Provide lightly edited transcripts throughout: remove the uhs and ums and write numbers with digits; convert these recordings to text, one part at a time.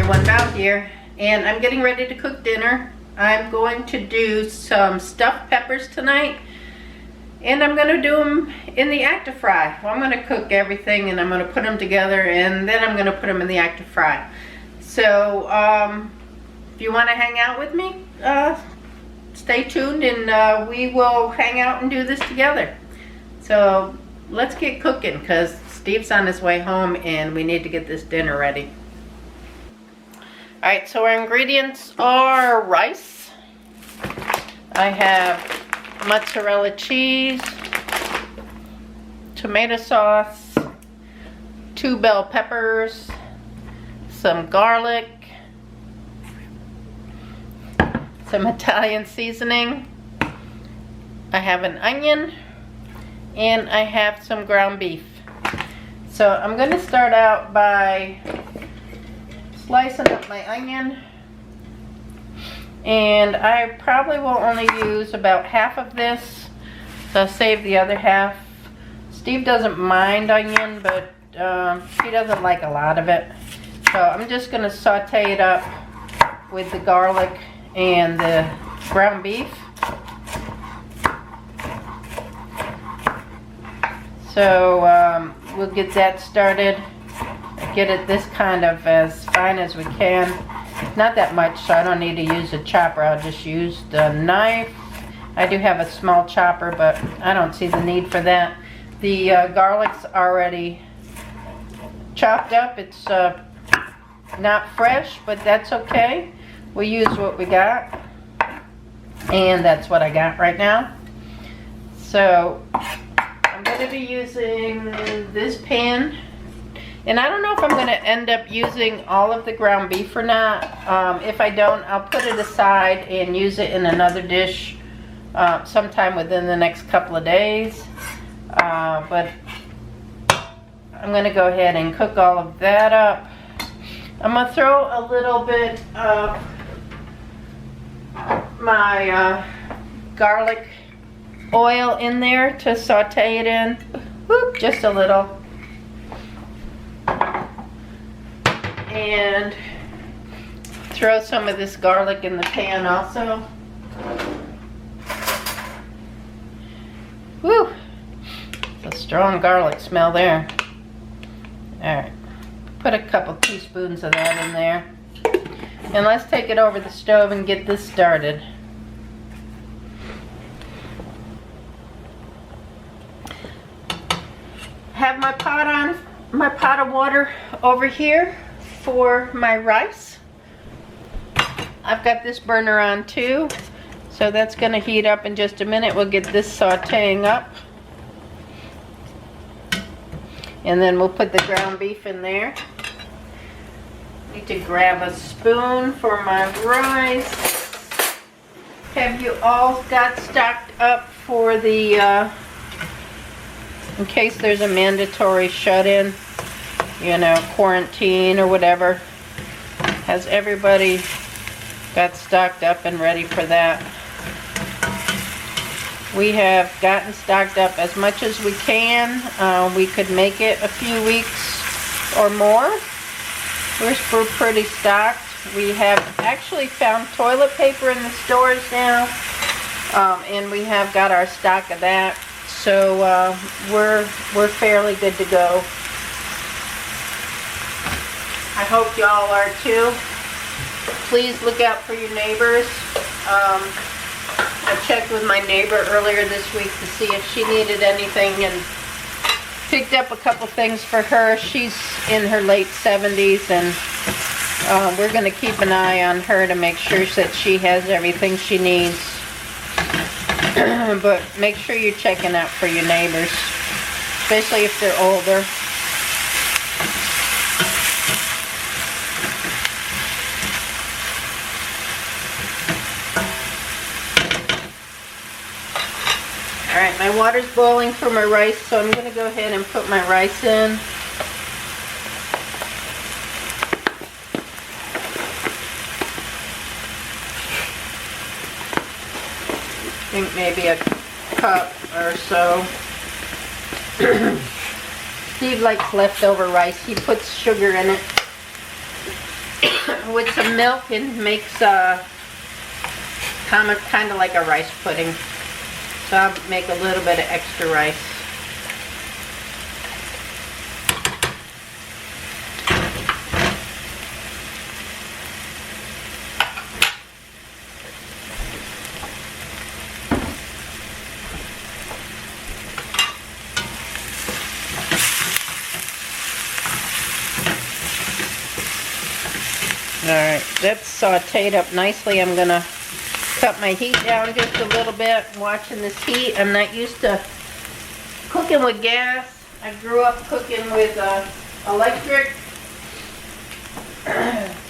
everyone, Val here, and I'm getting ready to cook dinner. I'm going to do some stuffed peppers tonight, and I'm going to do them in the active fry. Well, I'm going to cook everything and I'm going to put them together, and then I'm going to put them in the active fry. So if you want to hang out with me, stay tuned, and we will hang out and do this together. So let's get cooking, because Steve's on his way home and we need to get this dinner ready. Alright, so our ingredients are rice. I have mozzarella cheese, tomato sauce, 2 bell peppers, some garlic, some Italian seasoning. I have an onion, and I have some ground beef. So I'm going to start out by slicing up my onion, and I probably will only use about half of this, so I'll save the other half. Steve doesn't mind onion, but he doesn't like a lot of it. So I'm just going to saute it up with the garlic and the ground beef. So we'll get that started. Get it this kind of as fine as we can. Not that much, so I don't need to use a chopper. I'll just use the knife. I do have a small chopper, but I don't see the need for that. The garlic's already chopped up. It's not fresh, but that's okay. We'll use what we got, and that's what I got right now. So I'm going to be using this pan. And I don't know if I'm going to end up using all of the ground beef or not. If I don't, I'll put it aside and use it in another dish sometime within the next couple of days. But I'm going to go ahead and cook all of that up. I'm going to throw a little bit of my garlic oil in there to saute it in. Whoop, just a little. And throw some of this garlic in the pan also. Woo! It's a strong garlic smell there. Alright. Put a couple teaspoons of that in there. And let's take it over the stove and get this started. Have my pot on, my pot of water over here for my rice. I've got this burner on too, so that's going to heat up in just a minute. We'll get this sauteing up, and then we'll put the ground beef in there. Need to grab a spoon for my rice. Have you all got stocked up for the in case there's a mandatory shut-in, you know, quarantine or whatever? Has everybody got stocked up and ready for that? We have gotten stocked up as much as we can. We could make it a few weeks or more. We're pretty stocked. We have actually found toilet paper in the stores now, and we have got our stock of that. So we're fairly good to go. I hope y'all are too. Please look out for your neighbors. I checked with my neighbor earlier this week to see if she needed anything, and picked up a couple things for her. She's in her late 70s, and we're going to keep an eye on her to make sure that she has everything she needs. But make sure you're checking out for your neighbors, especially if they're older. Alright, my water's boiling for my rice, so I'm going to go ahead and put my rice in. I think maybe a cup or so. Steve likes leftover rice. He puts sugar in it. with some milk and makes kind of like a rice pudding. So I'll make a little bit of extra rice. Alright, that's sauteed up nicely. I'm going to cut my heat down just a little bit. Watching this heat, I'm not used to cooking with gas. I grew up cooking with electric.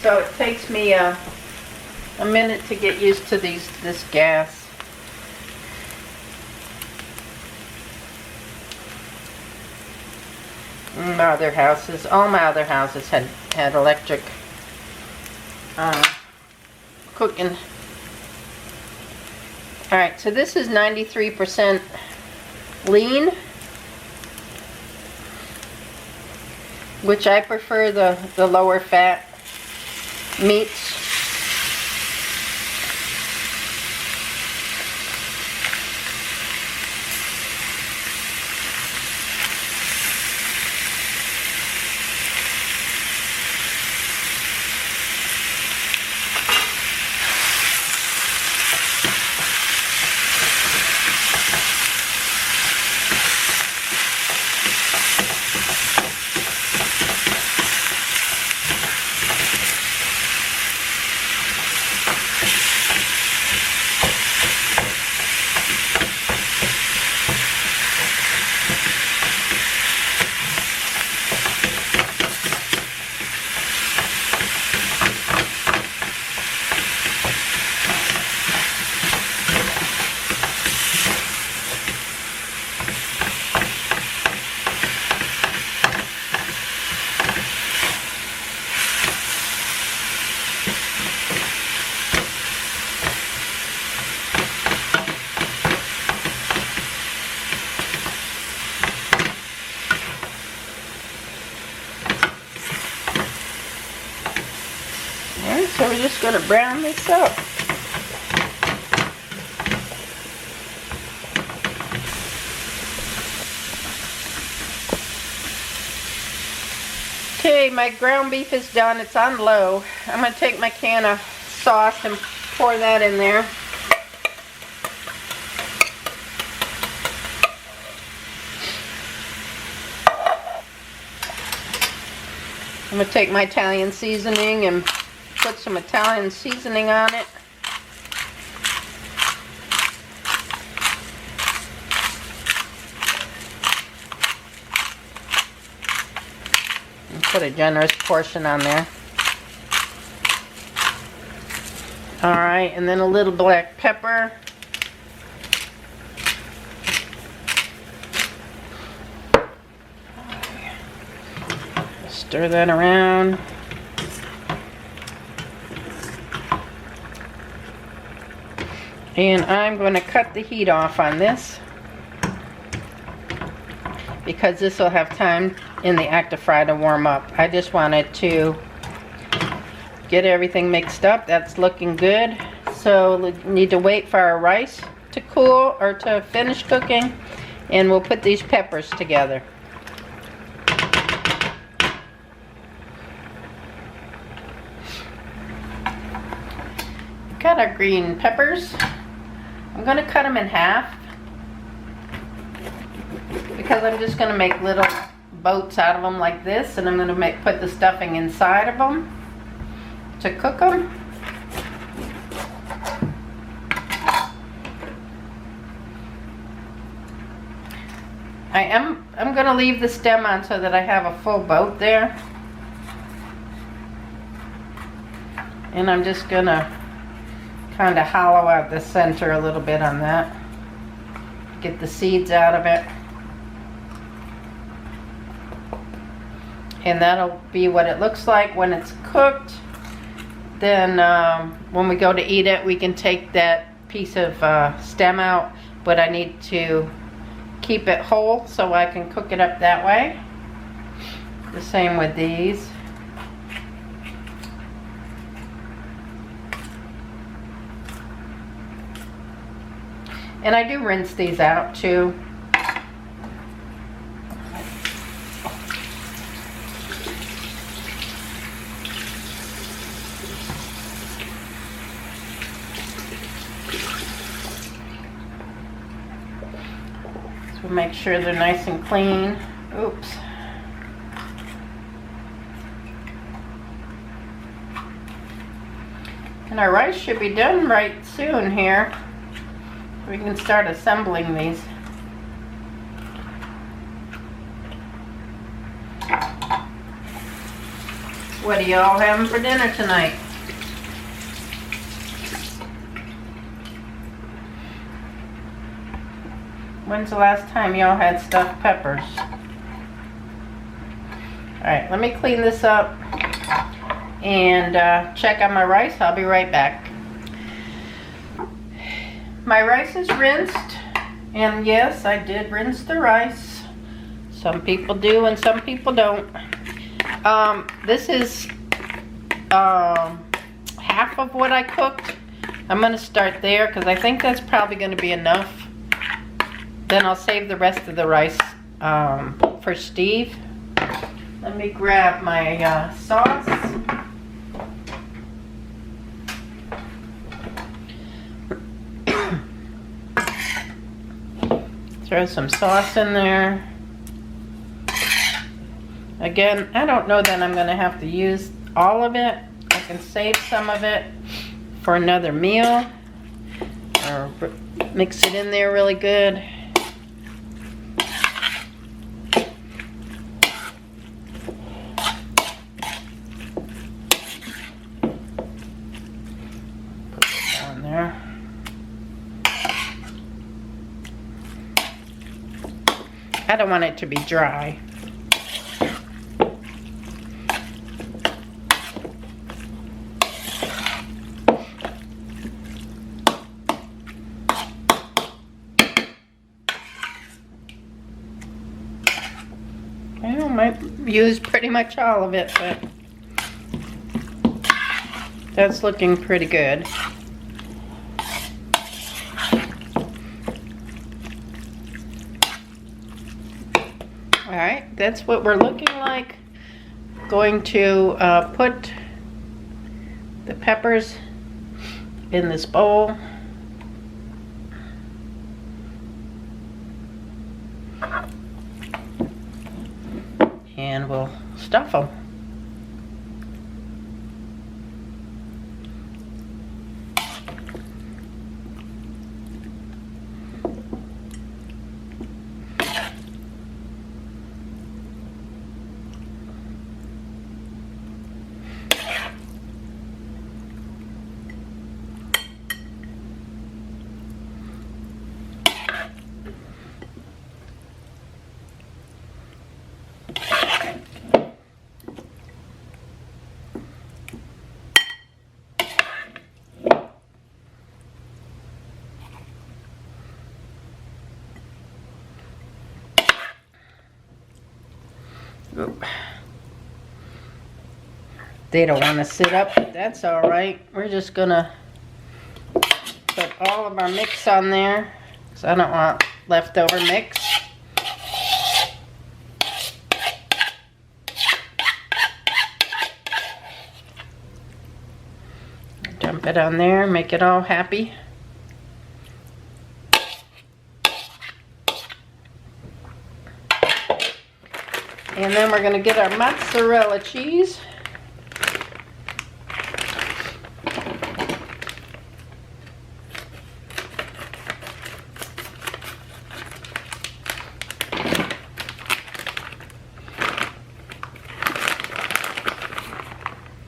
So it takes me a minute to get used to this gas. All my other houses had electric cooking. Alright, so this is 93% lean, which I prefer the lower fat meats. So we're just going to brown this up. Okay, my ground beef is done. It's on low. I'm going to take my can of sauce and pour that in there. I'm going to take my Italian seasoning and put some Italian seasoning on it. And put a generous portion on there. Alright, and then a little black pepper. Stir that around. And I'm going to cut the heat off on this because this will have time in the active fry to warm up. I just wanted to get everything mixed up. That's looking good. So we need to wait for our rice to cool or to finish cooking, and we'll put these peppers together. Got our green peppers. I'm going to cut them in half because I'm just going to make little boats out of them like this, and I'm going to put the stuffing inside of them to cook them. I'm going to leave the stem on so that I have a full boat there, and I'm just going to kind of hollow out the center a little bit on that. Get the seeds out of it. And that'll be what it looks like when it's cooked. Then when we go to eat it, we can take that piece of stem out, but I need to keep it whole so I can cook it up that way. The same with these. And I do rinse these out too. So make sure they're nice and clean. Oops. And our rice should be done right soon here. We can start assembling these. What are y'all having for dinner tonight? When's the last time y'all had stuffed peppers? Alright, let me clean this up and check on my rice. I'll be right back. My rice is rinsed, and yes, I did rinse the rice. Some people do and some people don't. This is half of what I cooked. I'm going to start there because I think that's probably going to be enough. Then I'll save the rest of the rice for Steve. Let me grab my sauce. Throw some sauce in there. Again, I don't know that I'm going to have to use all of it. I can save some of it for another meal or mix it in there really good. Put it on there. I don't want it to be dry. I might use pretty much all of it, but that's looking pretty good. Alright, that's what we're looking like. Going to put the peppers in this bowl. And we'll stuff them. They don't want to sit up, but that's all right. We're just gonna put all of our mix on there because I don't want leftover mix. Dump it on there, make it all happy. And then we're going to get our mozzarella cheese.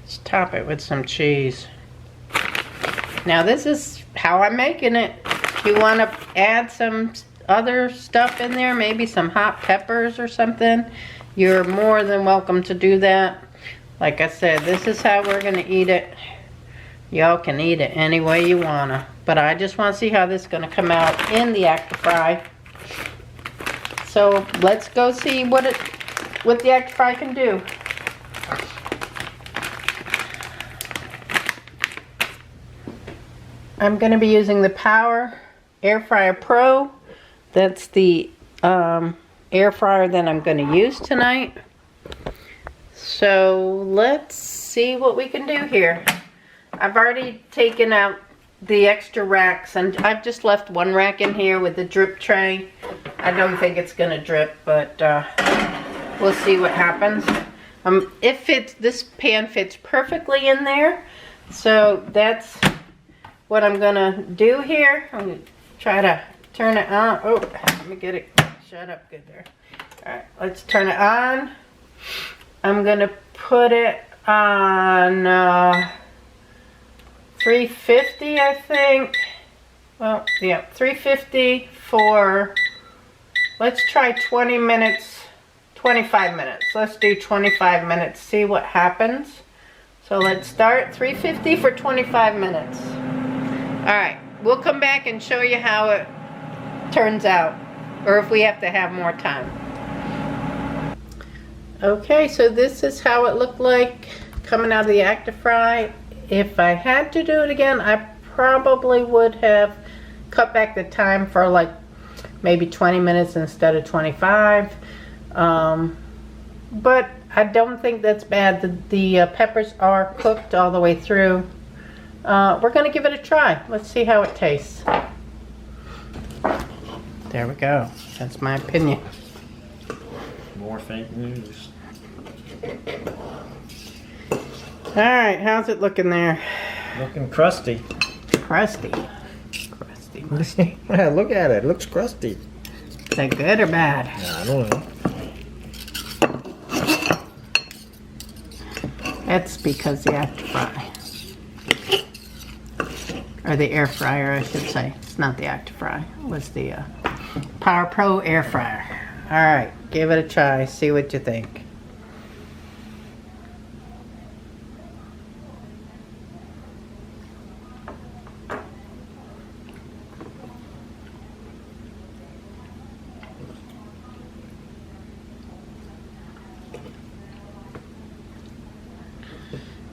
Let's top it with some cheese. Now this is how I'm making it. If you want to add some other stuff in there, maybe some hot peppers or something, you're more than welcome to do that. Like I said, this is how we're going to eat it. Y'all can eat it any way you want to. But I just want to see how this is going to come out in the Actifry. So let's go see what the Actifry can do. I'm going to be using the power Air Fryer Pro. That's the air fryer that I'm going to use tonight. So let's see what we can do here. I've already taken out the extra racks, and I've just left one rack in here with the drip tray. I don't think it's going to drip, but we'll see what happens. This pan fits perfectly in there, so that's what I'm going to do here. I'm going to try to turn it on. Oh, let me get it shut up good there. Alright, let's turn it on. I'm going to put it on 350, I think. Well, yeah, 350 for, let's try 20 minutes, 25 minutes. Let's do 25 minutes, see what happens. So let's start 350 for 25 minutes. Alright, we'll come back and show you how it turns out, or if we have to have more time. Okay, so this is how it looked like coming out of the ActiFry. If I had to do it again, I probably would have cut back the time for like maybe 20 minutes instead of 25. But I don't think that's bad. The peppers are cooked all the way through. We're going to give it a try. Let's see how it tastes. There we go. That's my opinion. More fake news. Alright, how's it looking there? Looking crusty. Crusty. Crusty, musty. Yeah, look at it. It looks crusty. Is that good or bad? I don't know. That's because the ActiFry. Or the air fryer, I should say. It's not the ActiFry. It was the Power Pro air fryer. Alright, give it a try. See what you think.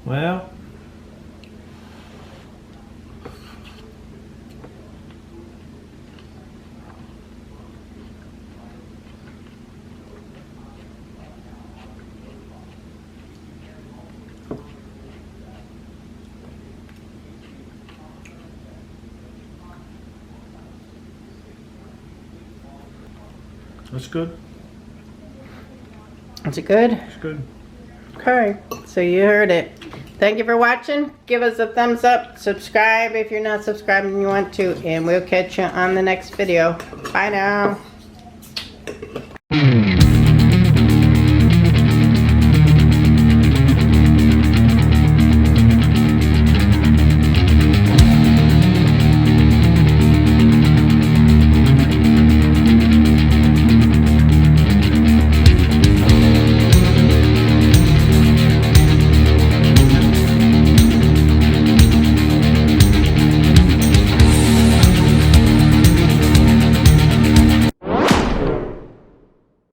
Well, it's good. Is it good? It's good. Okay, so you heard it. Thank you for watching. Give us a thumbs up. Subscribe if you're not subscribed and you want to. And we'll catch you on the next video. Bye now.